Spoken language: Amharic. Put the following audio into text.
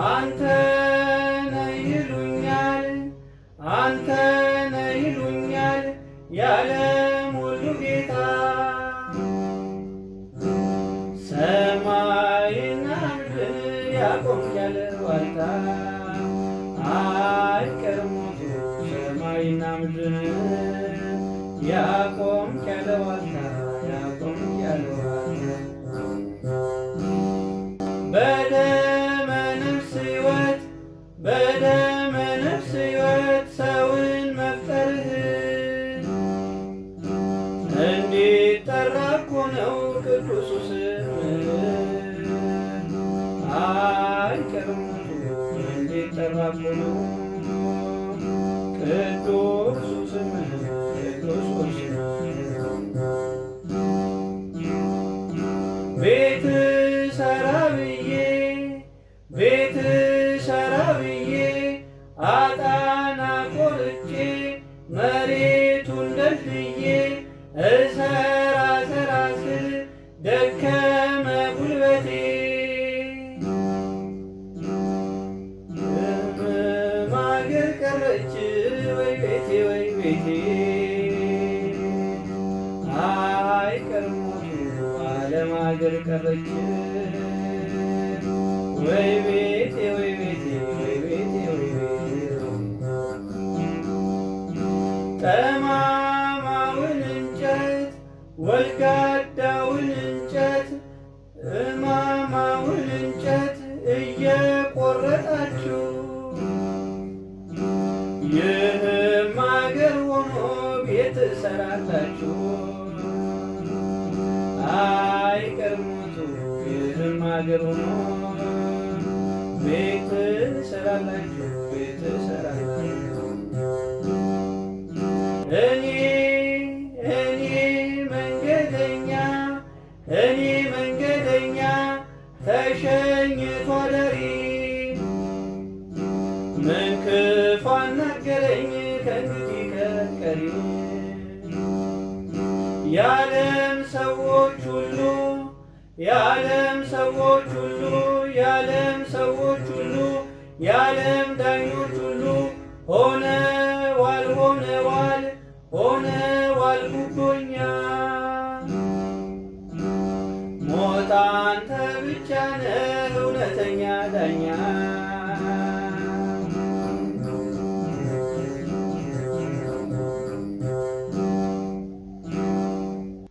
አንተ ነህ ይሉኛል አንተ ነህ ይሉኛል የዓለም ሁሉ ጌታ ሰማይና ምድርን ያቆምክ ያለ ዋልታ አይቀርም ሞቱ ሰማይና ምድርን ያቆምክ ያለ ዋልታ ያቆምክ ያለ ዋልታ በደመ ነፍስ ሕይወት በደመ ነፍስ ሕይወት ሰውን መፍጠርህ እንዲጠራ እኮ ነው ቅዱሱ ስምህ አይቀርም እንዲጠራ እኮ ነው ቅዱሱ ስምህ ቅዱሱ ቤት ሰራ ብዬ ቤት ሰራ ብዬ አጣና ቆርጬ መሬቱን ደልድዬ እሰራ ሰራ ስል ደከመ ጉልበቴ ማገር ቀረች ወይ ቤቴ ወይ ቤቴ አይቀርም ሞቱ ዓለም አገር ቀረች ወይ ቤቴ ወይ ቤቴ ወይ ቤቴ ወይ ቤቴ ጠማማውን እንጨት ወልጋዳውን እንጨት እማማውን እንጨት እየቆረጣችሁ ይህም አገር ሆኖ ቤት ሰራላችሁ አይቀርም ሞቱ ይህም አገር ሆኖ ቤት ሰራላችሁ ቤት ሰራላችሁ እኔ መንገደኛ እኔ መንገደኛ ተሸኝቶ አዳሪ ምን ክፉ አናገረኝ ከእንግዲህ ቀሪ የዓለም ሰዎች ሁሉ የዓለም ሰዎች ሁሉ የዓለም ሰዎች ሁሉ የዓለም ዳኞች ሁሉ ሆነዋል ሆነዋል ጉቦኛ ሞት አንተ ብቻ ነህ እውነተኛ ዳኛ